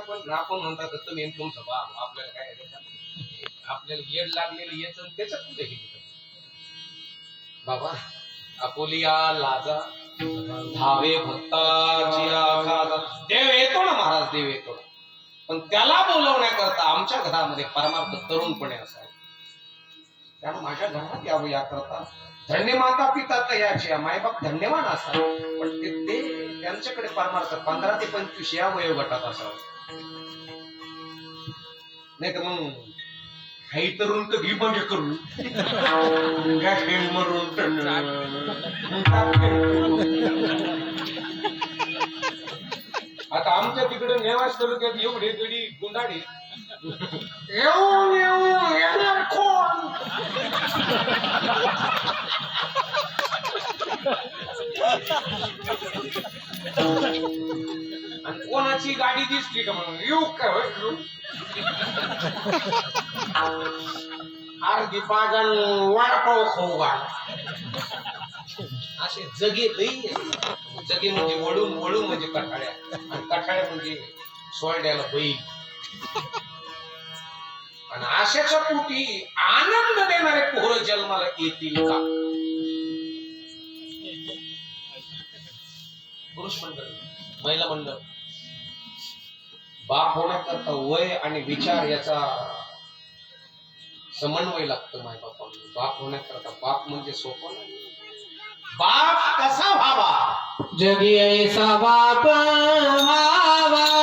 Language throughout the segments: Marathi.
पण आपण म्हणतात तुम्ही तुमचं बाप आपल्याला काय आपल्याला येड लागलेलं येच त्याच्यात कुठे गेली बाबा आपुलिया लाजा धावे भक्ताची आखादा देव येतो ना महाराज देव येतो पण त्याला बोलवण्याकरता आमच्या घरामध्ये परमार्थ तरुणपणे असावे त्यानं माझ्या घरात यावं याकरता धन्य माता पिता तयाची मायबाप धन्यवान असतात पण ते त्यांच्याकडे परमार्थ 15 ते 25 या वयोगटात असावं नाही तर मग काही तरुण तर घी म्हणजे करून मरून आता आमच्या तिकडे नेवास तालुक्यात एवढे गडी गुंडाळी येणार कोण आणि कोणाची गाडी दिसली का म्हणून येऊ काय होय अर्धी पागल वडापाव खाऊ घाल असे जगे जगे म्हणजे वळून वळून म्हणजे कठाळ्या आणि कठाळ्या म्हणजे सोयड्याला बैल आणि आशाच्या पोटी आनंद देणारे पोरं जन्माला येतील का पुरुष मंडळ महिला मंडळ बाप होण्याकरता वय आणि विचार याचा समन्वय लागतो मायबापांना बाप होण्याकरता बाप म्हणजे सोपं नाही बाप कसा व्हावा जगी ऐसा बाप व्हावा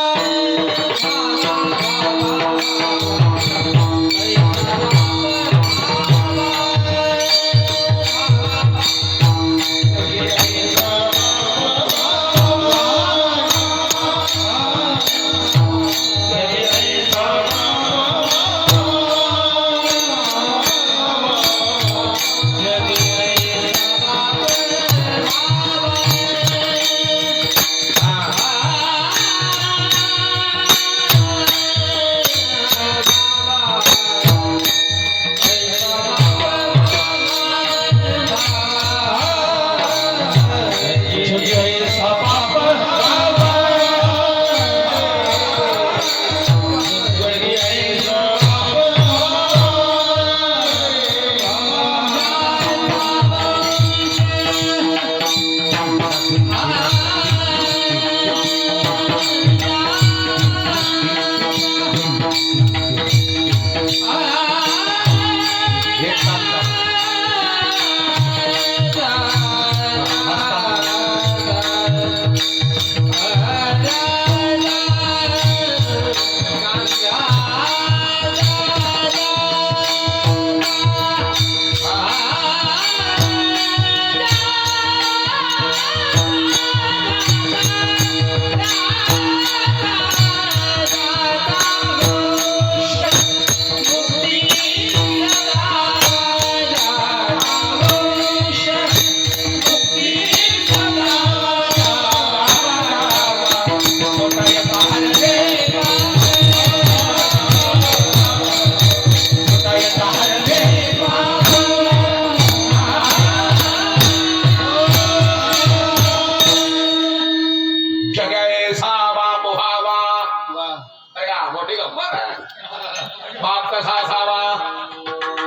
बाप कसा असावा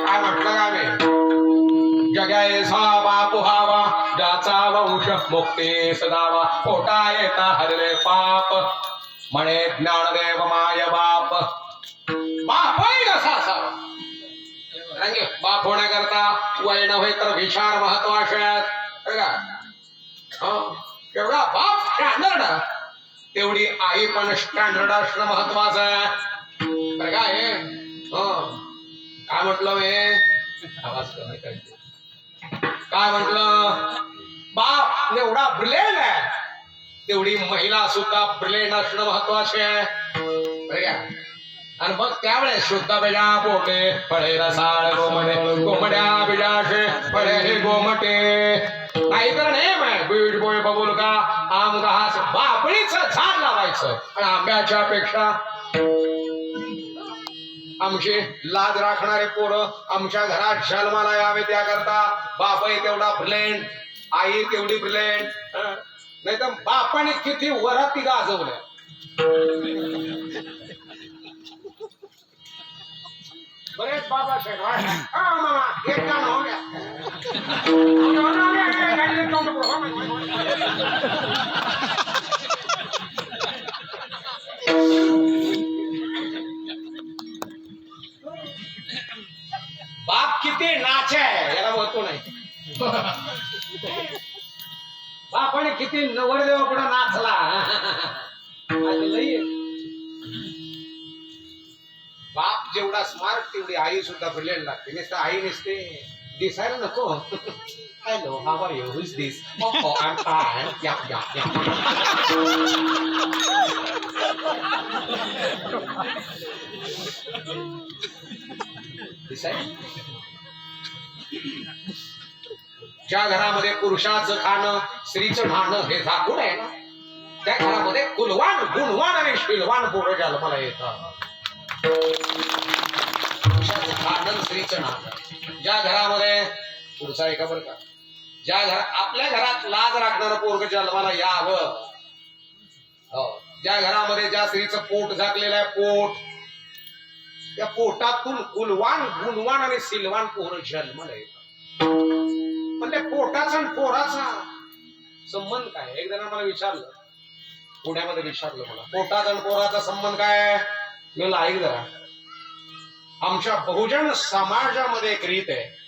काय म्हटलं का मी जगायसा बाप व्हावा ज्याचा वंश मुक्ती सदावा पोटा येता हरले पाप म्हणे ज्ञानदेव माय बाप बापही कसा असावा बाप होण्याकरता वय नव्हे तर विचार महत्वाचे एवढा बाप स्टँडर्ड तेवढी आई पण स्टँडर्ड असणं महत्वाचं आहे काय म्हटलं मी आवाज कमी करते काय म्हटलं बाप एवढा ब्रिलियंट आहे तेवढी महिला सुद्धा ब्रिलियंट असणं महत्वाचे आहे आणि मग त्यावेळेस शुद्ध बेजा पोटे फळे रसाळ गोमटे गोमड्या बिजाशे फळे हे गोमटे नाहीतर नेम आहे बीज बोय बबुल का आम घास बापळीचं झाड लावायचं आणि आंब्याच्या पेक्षा आमची लाज राखणारे पोरं आमच्या घरात जन्माला यावे त्याकरता बापही तेवढा ब्रिलियंट आई तेवढी ब्रिलियंट नाही तर बापाने किती वराती गाजवल्या एस बाबासाहेब मामा एक गाणं हो गया बाप किती नाच आहे याला महत्व नाही बापाने किती नवरदेवा पुढे नाचला लई बाप जेवढा स्मार्ट तेवढी आई सुद्धा ब्रिलियंट लागते नुसतं आई नसते दिसायला नको hello how are you who is this oh I am fine yeah yeah या दिसाय ज्या घरामध्ये पुरुषाचं खाणं स्त्रीचं खाणं हे झाकून आहे ना त्या घरामध्ये कुलवान गुणवान आणि शीलवान पोरं जन्माला येतात पुरुषाचं खाणं स्त्रीचं नाणं ज्या घरामध्ये पुढचा एका बरं का ज्या घरात आपल्या घरात लाज राखणारं पोरग जन्माला यावं ज्या घरामध्ये ज्या स्त्रीचं पोट झाकलेलं आहे पोट त्या पोटातून कुलवान गुणवान आणि सिलवान पोरं जन्माला येतात पण त्या पोटाचा आणि पोराचा संबंध काय एक जण मला विचारलं पुण्यामध्ये विचारलं मला पोटाचा आणि पोराचा संबंध काय मी ऐक जरा आमच्या बहुजन समाजामध्ये एक रीत आहे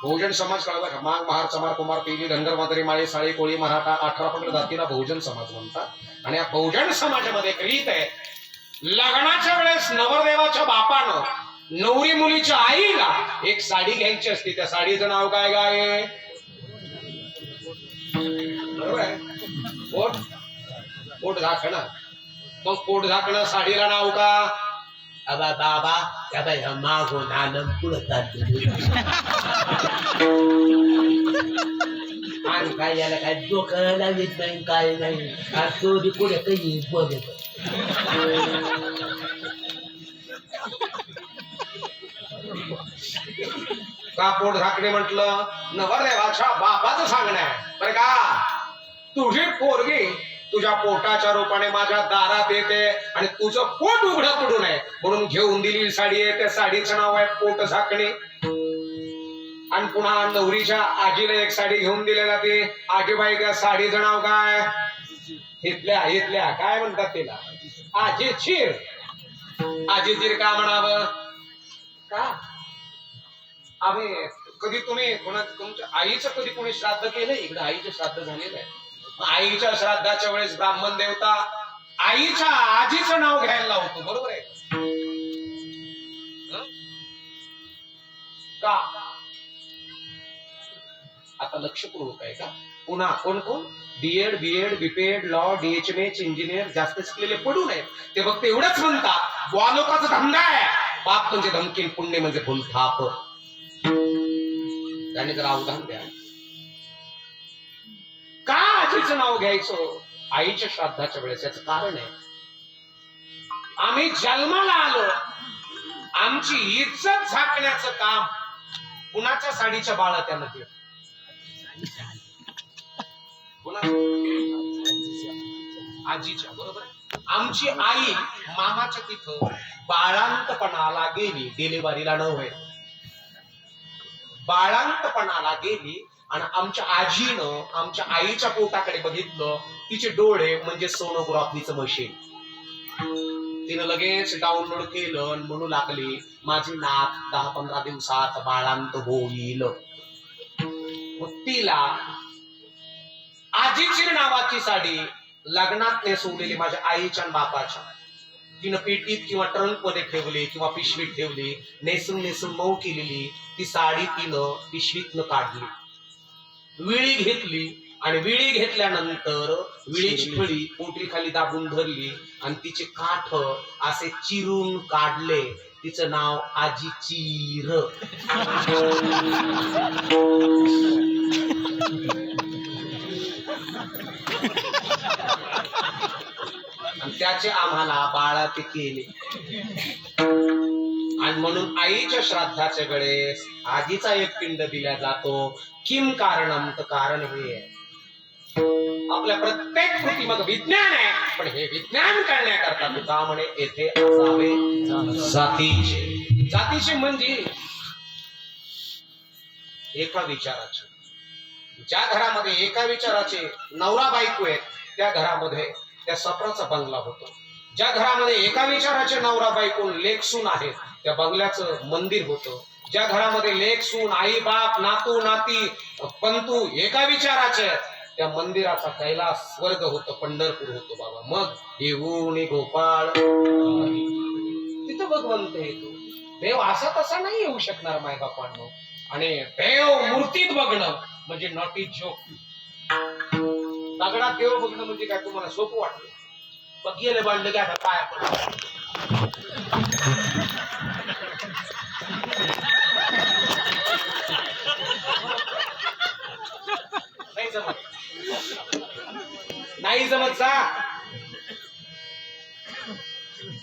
बहुजन समाज कळला का माग महार चमार कुमार तेली धनगर मातरी माळी साळी कोळी मराठा 18 पगड जातीला बहुजन समाज म्हणतात आणि या बहुजन समाजामध्ये एक रीत आहे लग्नाच्या वेळेस नवरदेवाच्या बापानं नवरी मुलीच्या आईला एक साडी घ्यायची असते त्या साडीचं नाव काय गाय बरोबर आहे पोट झाकणं मग पोट झाकणं साडीला नाव का अबा बाबा त्या बाई मागून आनंद पुढं आणि काय याला काय डोकं लावित नाही काय नाही तो पुढे काही बोलत का पोट झाकणे म्हटलं नवरदेवाच्या बापाचं सांगणं आहे बरं का तुझी पोरगी तुझ्या पोटाच्या रूपाने माझ्या दारात येते आणि तुझं पोट उघडं पडू नये म्हणून घेऊन दिलेली साडी आहे त्या साडीचं नाव आहे पोट झाकणे आणि पुन्हा नवरीच्या आजीला एक साडी घेऊन दिली जाते आजीबाई त्या साडीचं नाव काय इथल्या काय म्हणतात तिला आजी चीर का म्हणावं का आम्ही कधी तुम्ही तुमच्या आईचं कधी कोणी श्राद्ध केलं इकडे आईचं श्राद्ध झालेलं आहे आईच्या श्राद्धाच्या वेळेस ब्राह्मण देवता आईच्या आजीचं नाव घ्यायला लावतो बरोबर आहे का आता लक्षपूर्वक आहे का पुन्हा कोण कोण बीएड बीपेड लॉ डीएचएमएच इंजिनियर जास्त शिकलेले पडू नये ते फक्त एवढंच म्हणतात वालोकाचा धंदा आहे पाप म्हणजे धमकीन पुण्य म्हणजे भूलथाप त्याने जरा अवधान द्या का आजीचं नाव घ्यायचं आईच्या श्राद्धाच्या वेळेस याचं कारण आहे आम्ही जन्माला आलो आमची इज्जत झाकण्याचं काम कुणाच्या साडीच्या बाळा त्यानं केलं आजीच्या बरोबर आमची आई मामाच्या तिथं बाळांतपणाला गेली डिलिव्हरीला नव्हे बाळांतपणाला गेली आणि आमच्या आजीनं आमच्या आईच्या पोटाकडे बघितलं तिचे डोळे म्हणजे सोनोग्राफीचं मशीन तिनं लगेच डाउनलोड केलं आणि म्हणू लागली माझी नात 10-15 दिवसात बाळांत होईल मग तिला आजीची नावाची साडी लग्नात नेसवलेली माझ्या आईच्या आणि बापाच्या तिनं पेटीत किंवा ट्रंक मध्ये ठेवली किंवा पिशवीत ठेवली नेसून मऊ केलेली ती साडी तिनं पिशवीतनं काढली विळी घेतली आणि विळी घेतल्यानंतर विळीची फळी पोटरी खाली दाबून धरली आणि तिचे काठ असे चिरून काढले तिचं नाव आजी चीर आणि त्याचे आम्हाला बाळाते केले आणि म्हणून आईच्या श्राद्धाच्या वेळेस आजीचा एक पिंड दिला जातो किम कारणम तर कारण हे आहे आपल्या प्रत्येक कृती मग विज्ञान आहे, पण हे विज्ञान करण्याकरता तुका म्हणे येथे असावे जातीचे. जातीचे म्हणजे एका विचाराचे. ज्या घरामध्ये एका विचाराचे नवरा बायको आहेत त्या घरामध्ये त्या सपराचा बंगला होतो. ज्या घरामध्ये एका विचाराचे नवरा बायको लेक सून आहेत त्या बंगल्याचं मंदिर होतं. ज्या घरामध्ये लेक सून आई बाप नातू नाती पंतू एका विचाराचे त्या मंदिराचा कैलास स्वर्ग होतं, पंढरपूर होतो बाबा. मग येऊन गोपाळ तिथं भगवंत येतो. देव असा तसा नाही येऊ शकणार मायबापांनो. आणि देव मूर्तीत बघणं म्हणजे नॉट इज जोक. दगडात देव बघणं म्हणजे काय तुम्हाला सोपं वाटलं? बघितले बांधले काय पाया पडलं नाही जमत, नाही जमत. जा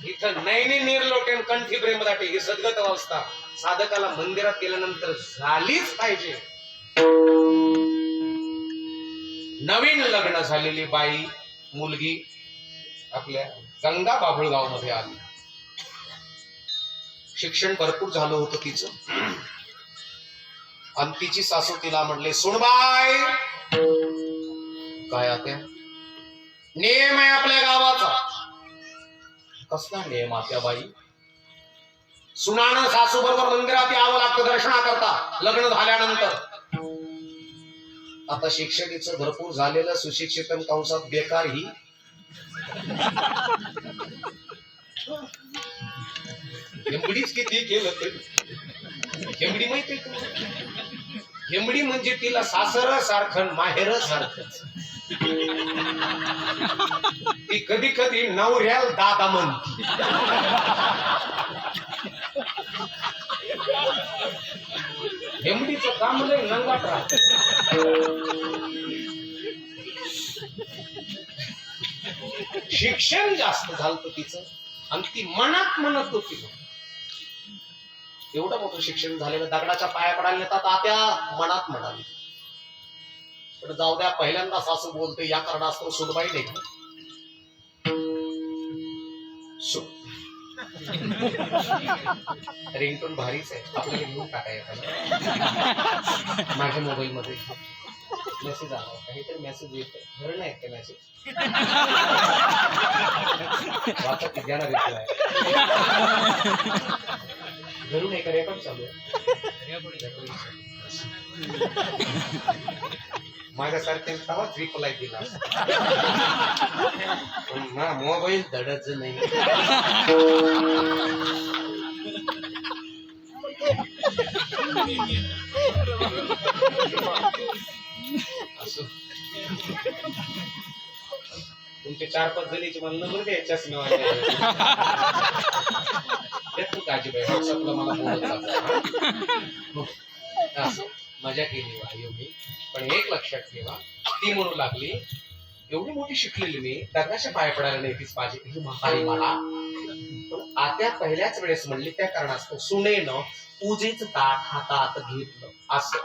इथं नैनी निर्लोटेन कंठी प्रेमदाटी ही सद्गत अवस्था साधकाला मंदिरात गेल्यानंतर झालीच पाहिजे. नवीन लग्न झालेली बाई मुलगी आपल्या गंगा बाभुळगाव मध्ये आली. शिक्षण भरपूर झालं होतं तिचं. आणि तिची सासू तिला म्हणले, सुनबाई काय आत्या नेम आहे आपल्या गावाचा. कसला नेम आत्या बाई? सुनानं सासू बरोबर मंदिरात यावं लागतं दर्शनाकरता लग्न झाल्यानंतर. आता शिक्षणीचं भरपूर झालेलं सुशिक्षित कंसात बेकार ही हेमडीच किती केलं तरी. हेमडी माहिती हेमडी म्हणजे तिला सासर सारखं माहेर सारखंच. ती कधी कधी नवऱ्याला दादा म्हणते. हेमडीचं काम लय नंगाट राहत. शिक्षण जास्त झालं तिचं आणि ती मनात म्हणत होती. एवढं मोठं शिक्षण झालेलं दगडाच्या पाया पडायला नेतात आत्या मनात म्हणाली. पण जाऊ द्या, पहिल्यांदा सासू बोलते या कारणास्तव सुनबाई नाही का रिंगटोन भारीच आहे, आपल्याला घेऊन टाकायचं. माझ्या मोबाईल मध्ये मेसेज आला, काहीतरी मेसेज येत आहे. घरी नाही का मेसेज? वाचा की ज्ञाना भेटलाय घरून एका रेकॉर्ड चालू आहे. माझ्यासारख्या तवाच रिप्लाय दिला. मोबाईल धडच नाही. तुमचे 4-5 जणीचे मला नंबर द्यायच्याच नाही. तू काळजी बाई व्हॉट्सअपला मला बोलत असं मजा केली वायो मी. पण एक लक्षात ठेवा, ती म्हणू लागली एवढी मोठी शिकलेली मी दगडाच्या पाया पडायला नाही तीच पाहिजे ही म्हातारी मला. पण आत्या पहिल्याच वेळेस म्हणली त्या कारणास्तव सुनेनं पूजेचं ताट हातात घेतलं. असं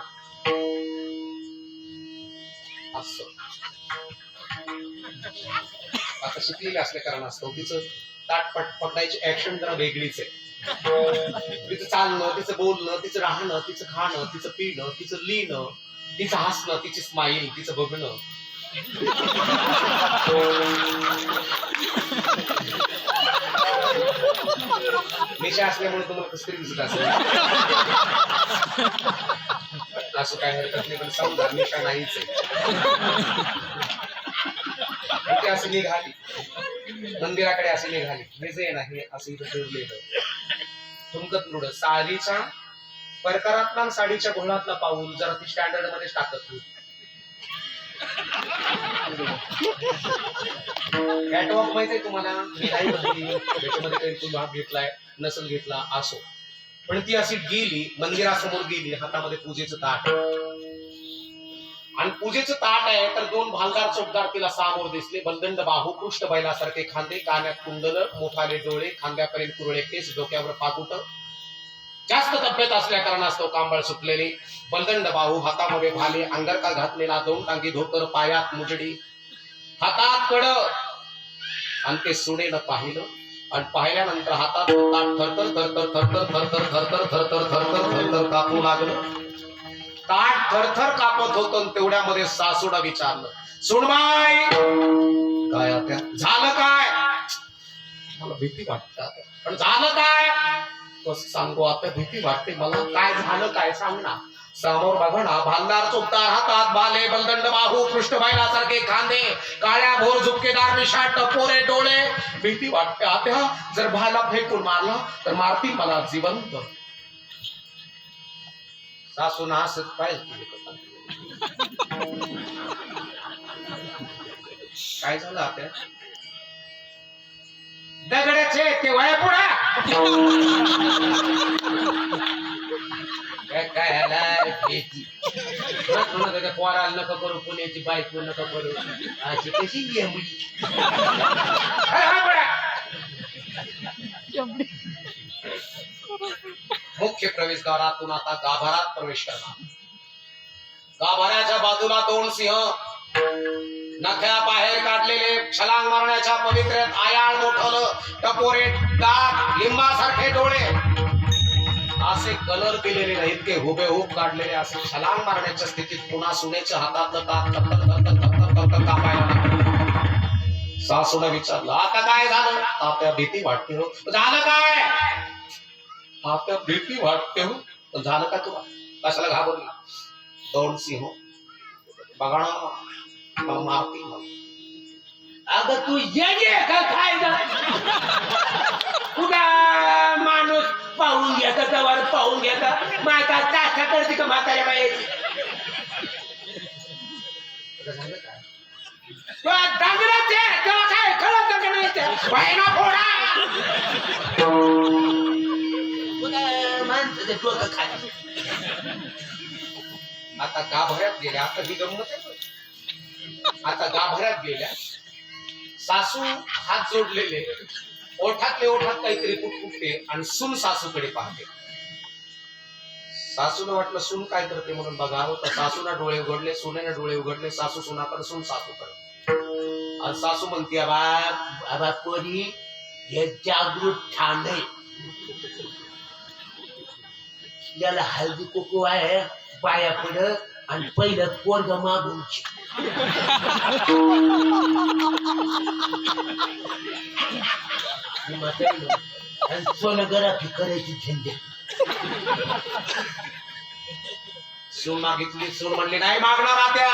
असं आता शिकलेली असल्या कारणास्तव तिचं ताट पकडायची ऍक्शन जरा वेगळीच आहे. तिचं चालणं, तिचं बोलणं, तिचं राहणं, तिचं खाणं, तिचं पिणं, तिचं लिहिणं, तिचं हसणं, तिची स्माईल, तिचं बघणं. निशा असल्यामुळे तुम्हाला कसं तरी दिसत असेल. असं काय हरकत नाही, पण समजा निशा नाहीच आहे. असं निघाली मंदिराकडे, असे निघाली. हे जे नाही असं इथं ठेवलेलं तुमकत लुड साडीच्या परकारातला साडीच्या घोळातला पाऊल जरा ती स्टँडर्ड मध्ये टाकत होती. कॅटवॉक माहिती आहे तुम्हाला? त्याच्यामध्ये काही तू भाग घेतलाय नसल घेतला असो, पण ती अशी गेली मंदिरासमोर गेली, हातामध्ये पूजेचं ताट. आणि पूजेचं ताट आहे तर 2 भालदार चोपदार तिला सामोर दिसले. बलदंड बाहू, पृष्ठ बैलासारखे खांदे, कानात कुंडल, मोठाले डोळे, खांद्यापर्यंत कुरळे केस, डोक्यावर पाकुट. जास्त तब्येत असल्या कारणास्तव कांबळ सुटलेली. बलदंड बाहू, हातामध्ये भाले, अंगरका घातलेला, 2 टांगी धोतर, पायात मुजडी, हातात कड आणि ते सुनेनं पाहिलं आणि पाहिल्यानंतर हातात ताट थरथर थरथर थरथर थरथर थरथर थरथर थरथर थरथर कापू लागलं. ताट थरथर कापत होतं आणि तेवढ्यामध्ये सासूला विचारलं, सुनबाई काय आता झालं काय? मला भीती वाटत, पण झालं काय? कसं सांगू आता, भीती वाटते मला. काय झालं काय सांग ना. समोर बघा ना, भालदार चोपदार हातात भाले, बलदंड बाहू, पृष्ठभाईसारखे खांदे, काळ्या भोर झुपकेदार मिशा, टपोरे डोळे. भीती वाटते आत्या, जर भाला फेकून मारला तर मारतील मला जिवंत. सासून हसत पाहिजे. काय झालं आत्या? दगडाचे ते वया पुढा काय त्याच्या पोराला नका करू, पुण्याची बायको नका करू, अशी कशी मुख्य प्रवेशद्वारातून आता गाभारात प्रवेश करणार. गाभाऱ्याच्या बाजूला दोन सिंह, नख्या बाहेर काढलेले, छलांग मारण्याच्या पवित्र्यात आयाळ मोठवलं, टपोरे दात, लिंबासारखे डोळे, असे कलर दिलेले नाही, इतके हुबेहूब काढलेले, असे छलांग मारण्याच्या स्थितीत पुन्हा सुनेच्या हातातलं ताट कापायला लागलं. सासूने विचारलं, आता काय झालं? आपल्या भीती वाटते हो. झालं काय? आपल्या भीती वाटते हो. झालं का तुला? कशाला घाबरली? दोन सिंह बघा ना मारती मग. अगं तू ये का काय कुठा माणूस पाहून घेता जवळ पाहून घेता माझा चाष्टा करते का म्हाताऱ्या बाईची? डांगराचे तेव्हा काय कळत का नाही? बाईना फोडा माणसाचं डोकं खाली. आता गाभाऱ्यात गेल्या, आता ही गंमत आहे. आता गाभाऱ्यात गेल्या, सासू हात जोडलेले, ओठातले ओठात काहीतरी कुटकुटते आणि सून सासूकडे पाहते. सासूला वाटलं सून काय करते म्हणून बघावं, तर सासूला डोळे उघडले, सुनेने डोळे उघडले. सासू सुनाकडे, सून सासूकडे. आणि सासू म्हणते, बाबा पोरी हे जागृत ठाण आहे, याला हळदी कुकू आहे पाया पुढं आणि पहिलं पोरग मागून सोनगराफी करायची झंझट. सून मागितली, सून म्हणली नाही मागणार आत्या.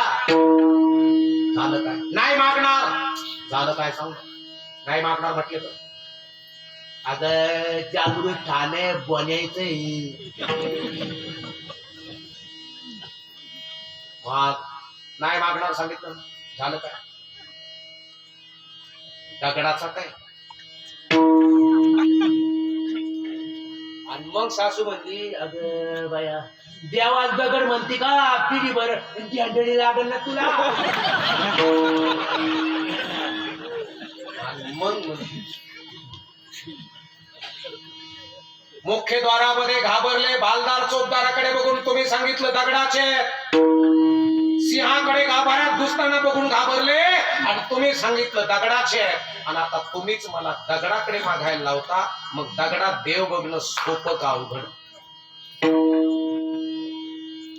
झालं काय? नाही मागणार. झालं काय सांग? नाही मागणार म्हटलं तर अगं जागृत ठाणे बनायचंय. नाही मागणार सांगितलं. झालं काय? दगडाचा काय? आणि मग सासू म्हणली, अगं बाया देवाच दगड म्हणते का? पिढी बर गॅंडळी लागल ना तुला. आणि मग मुख्य द्वारामध्ये घाबरले, भालदार चोपदाराकडे बघून तुम्ही सांगितलं दगडाचे, सिंहाकडे गाभाऱ्यात घुसताना बघून घाबरले आणि तुम्ही सांगितलं दगडाचे. आणि आता तुम्हीच मला दगडाकडे मागायला लावता, मग दगडात देव बघणं सोपं का अवघड?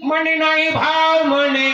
म्हणे नाही भाव म्हणे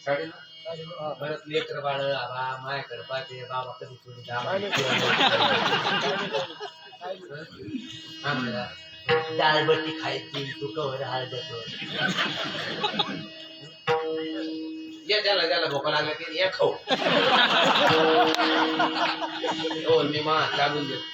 साडेनऊ परत लेकर बाळ आबा मायाकडे पाहते बाबा कधी थोडी डाळबट्टी खायची तू कवर हळदतो या ज्याला ज्याला भोका लागला की या खाऊ हो मी मा चालून देतो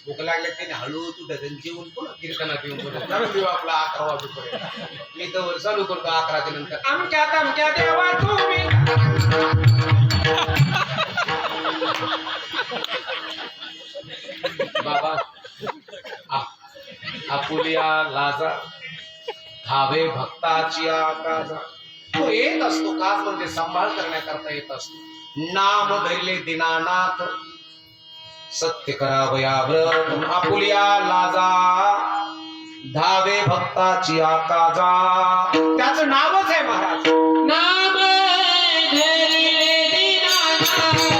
भूक लागल्या त्याने हळू तुटत जेवून पुन्हा कीर्तनात येऊन पुन्हा चालू देऊ आपला 11 वाजेपर्यंत मी तर चालू करतो 11 नंतर आमच्या देवा तुम्ही बाबा आपुलिया लाजा धावे भक्ताची आकाजा तो येत असतो काज म्हणजे सांभाळ करण्याकरता येत असतो नाम धरले दीनानाथ सत्य करावया व्रत आपुलिया लाजा धावे भक्ताची आकाजा त्याचं नावच आहे महाराज नाम धरिले दीनानाथ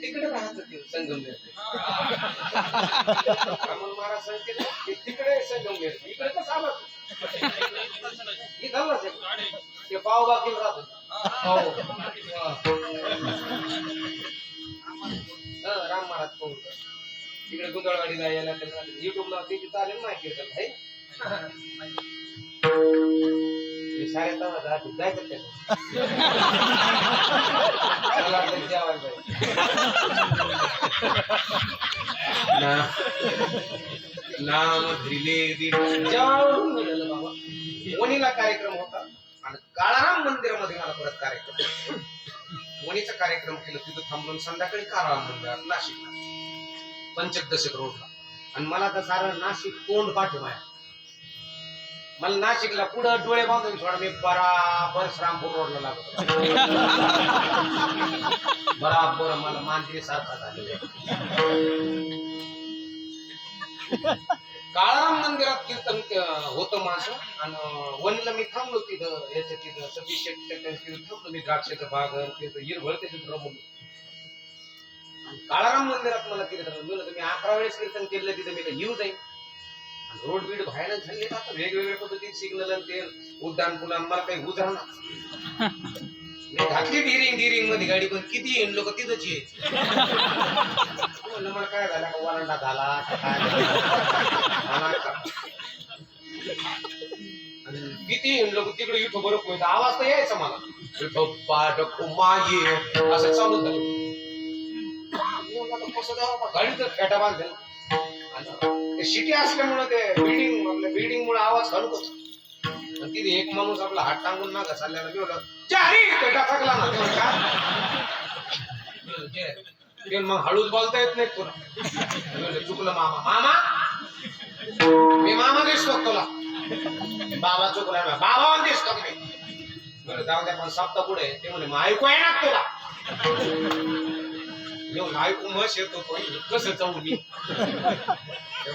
तिकडे राहत संगमनेर महाराज सांगते तिकडे संगमनेर इकडे तर चालत इथं ते पाव बाकील राहत राम महाराज पाहू तिकडे गुंदळवाडीला यायला युट्यूबला तिथे चालेल माहिती आहे सारे जायचं नाम वणीला कार्यक्रम होता आणि काळाराम मंदिरामध्ये मला परत कार्यक्रम वणीचा कार्यक्रम केला तिथं थांबून संध्याकाळी काळाराम मंदिरात नाशिकला पंचदशक रोडला आणि मला तर सारं नाशिक तोंड पाठिंबा आहे मला नाशिकला पुढं डोळे बांधून सोडा मी बराबर श्रामपूर रोडला लागतो बराबर मला मांजरी सारखा झालेला काळाराम मंदिरात कीर्तन होतं माझं आणि वणीला मी थांबलो तिथं याच्या तिथं सतीश तिथं थांबलो मी द्राक्षाचं बाग तिथं हिरवळ त्याच्यात रमलो काळाराम मंदिरात मला कीर्तन मी 11 वेळेस कीर्तन केलं तिथं मी येऊ जाईल रोड बीड बाहेर झाले आता वेगवेगळ्या पद्धतीने सिग्नल आणि ते उड्डाण पुन्हा मला काही उजळणार मी घातली डिरिंग मध्ये गाडी पण किती येईन लोक तिथंच यायचे म्हणलं मला काय झालं का वरांडा झाला किती येईन लोक तिकडे इथं बरोबर होईल आवाज तर यायचा मला इथं पाठ मागे असं चालू झालं कसं जावं गाडी तर फेटा बांधेल सिटी असल्यामुळे ते बिल्डिंग आपल्या बिल्डिंग मुळे आवाज घालूक होता तिथे एक माणूस आपला हात टांगून ना घसाल्याला मी होता टाकला ना मग हळूच बोलता येत नाही तुला चुकलं मामा मी मामा दिसतो तुला बाबा चुकला बाबा दिसतो मी जाऊ द्या पण सप्ताह पुढे ते म्हणे मग ऐकू आहे ना तुला येऊन ऐकू मस येतो पण कसं जाऊ मी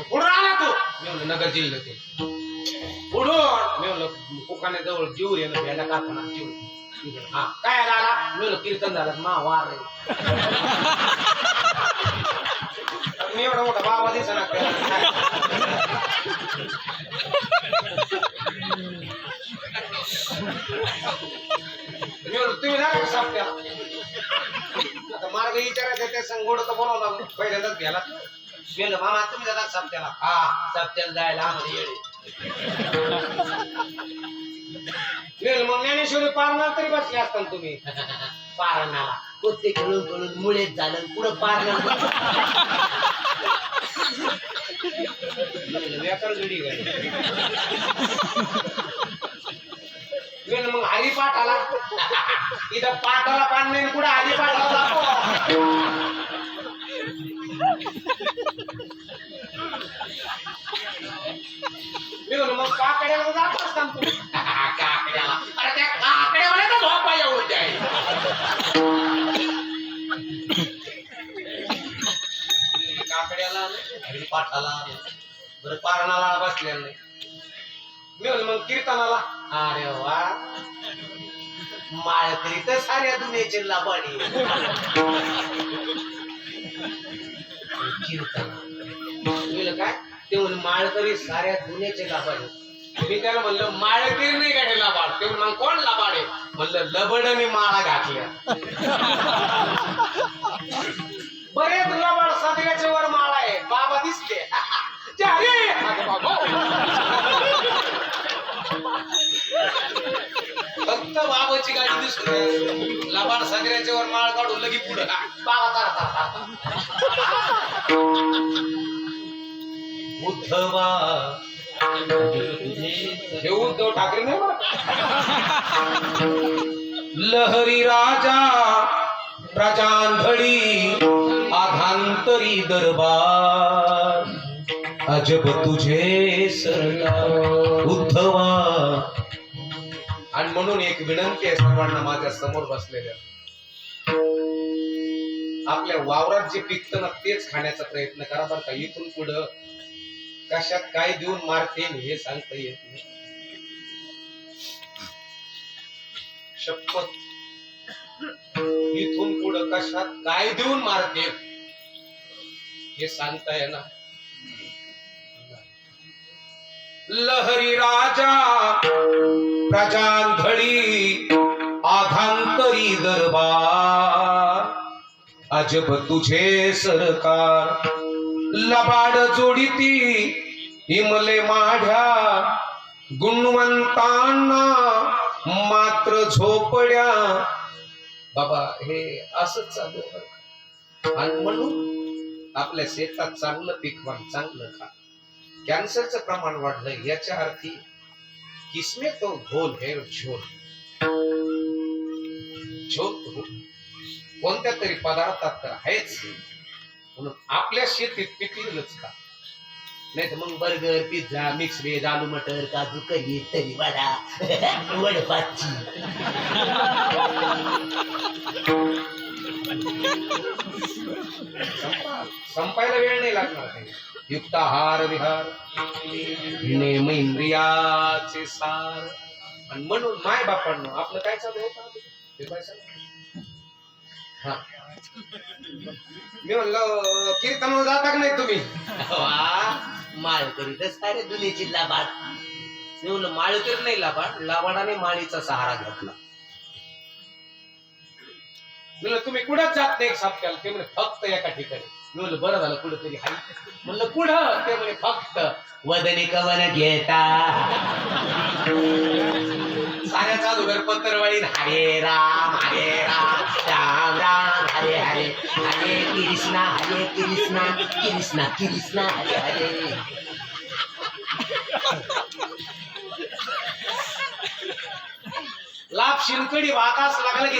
पुढं आला तो मी म्हणलं नगर जिल्ह्यात पुढून मी म्हणलं कोकाने जवळ जीव रे ना भेला कापना जीव हा काय आला मी म्हणलं कीर्तन झालं मा वार मी एवढा मोठा बाबा दिसना तुम्ही झाला का साप्त्याला आता मार्ग विचारायचा त्या संगोड तर बोलावला पहिल्यांदाच घ्यायला गेलं मामा तुम्ही जाता साप्त्याला हा साप्त्याला जायला आम्हाला येळे मग ज्ञानेश्वरी पारणार तरी बसले असताना तुम्ही पारणाला कोणते खेळून खेळून मुळेच झालं पुढं पारणार व्याकर गडी गाडी मग हरिपाठ आला इथं पाठाला पान नाही पुढे हरिपाठाला जातो मग काकड्याला जात असताना तुम्ही काकड्याला अरे त्या काकड्यावाल्या तर झोपा येऊन जाईल काकड्याला हरिपाठाला बरं पारणाला बसलेलं नाही मी म्हणलं मग कीर्तनाला अरे वा माळकरी तर साऱ्या दुनियेची लाबाडी कीर्तन काय ते म्हणून माळकरी साऱ्या दुनियेचे लाबाडी मी त्याला म्हणलं माळकरी नाही गाडी लाबाड ते मग कोण लाबाडे म्हणलं लबडने माळा घातल्या बरेच लबाड सदऱ्याच्या वर माळा आहे बाबा दिसले फक्त बाबाची गाडी दिसते लबाड सगळ्याच्या वर माळ काढून लगी पुढे बाबा उद्धवा हे उद्धव ठाकरे नाही बरं लहरी राजा प्रजांधळी आधांतरी दरबार अजब तुझे सरकार उद्धवा आणि म्हणून एक विनंती आहे सर्वांना माझ्या समोर बसलेल्या आपल्या वावरात जे पिकतं ना तेच खाण्याचा प्रयत्न करा बरं का इथून पुढं कशात काय देऊन मारते हे सांगता येत नाही शपथ इथून पुढं कशात काय देऊन मारते हे सांगता येणार लहरी राजा प्रजांधळी आधांतरी दरबार अजब तुझे सरकार लबाड जोडीती इमले माढ्या गुणवंतांना मात्र झोपड्या बाबा हे असंच चालू आहे आणि म्हणून आपल्या शेतात चांगलं पिकवान चांगलं खा कॅन्सरचं प्रमाण वाढलं याच्या अर्थी किसमें तो घोल है झोल झोल कोणत्या तरी पदार्थात तर आहेच म्हणून आपल्या शेतीत पिकलेलंच का नाही तर मग बर्गर पिझ्झा मिक्स व्हेज आलू मटर काजू करी तरी वडा वडपाची संपायला वेळ नाही लागणार काही युक्ताहार विहार नेम इंद्रियाचे सार आणि म्हणून माय बापांनो आपलं काय चालू होतं हा मी म्हणलं कीर्तन जाता का नाही तुम्ही माळकरी तर सारे दुनियेची लाबाड मी म्हणलं माळकरी नाही लाबाड लाबाडाने माळीचा सहारा घेतला म्हणलं तुम्ही कुठंच जात नाही एक साप्त्याला ते म्हणजे फक्त एका ठिकाणी मी म्हणलं बरं झालं कुठंतरी हाय म्हणलं कुठं ते म्हणजे फक्त वदनी कवन घेता साऱ्या चालूगर पत्रवाळी हरे राम राम राम हरे हरे हरे कृष्णा कृष्णा कृष्णा हरे हरे लाभ शिंकडी वाकास लागला की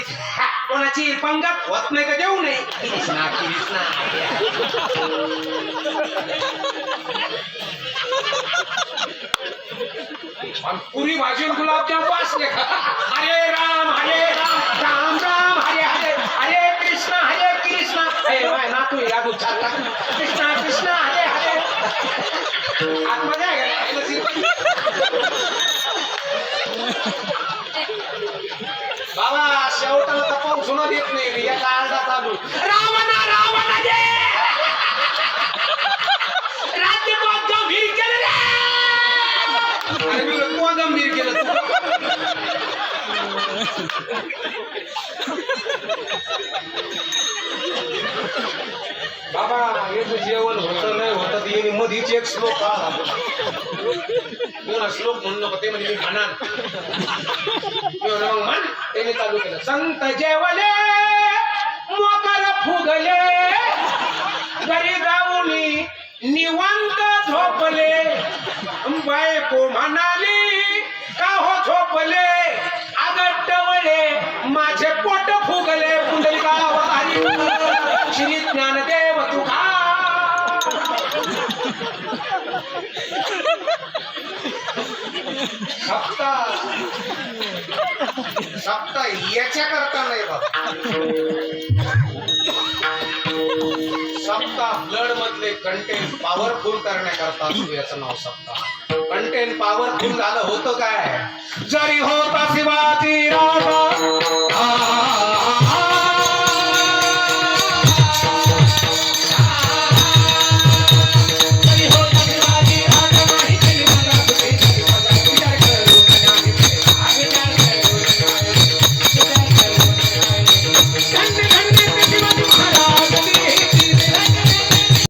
कोणाची पंगत होत नाही का देऊ नये कृष्णा कृष्णा हरे पुरी भाजी गुलाबजाम वाचले हरे राम राम राम हरे हरे हरे कृष्णा तू या तू चालला कृष्णा कृष्णा हरे हरे आतमध्ये आहे का? बाबा शेवटाला तर पाऊस होणार येत नाही याचा अर्धा चालू रावणा रावणा जे राज्य तो गंभीर केलं रे अरे मी तो गंभीर केलं बाबा याचं जेवण होतं नाही होतं येणे मधीच एक श्लोक श्लोक म्हणू नको ते म्हणजे मी म्हणाल मग म्हण त्याने चालू केलं संत जेवले मोकर फुगले घरी जाऊनी निवांत झोपले बायको म्हणाली का हो झोपले आगटवळे माझे पोट फुगले पुंडलिका अवतारी श्री ज्ञानदेव तुका सप्ता याच्या करता नाही बाबा सप्ता ब्लड मधले कंटेंट पॉवरफुल करण्याकरता असतो याचं नाव सप्ता कंटेंट पॉवरफुल झालं होतं काय जरी होता शिवाजी राजा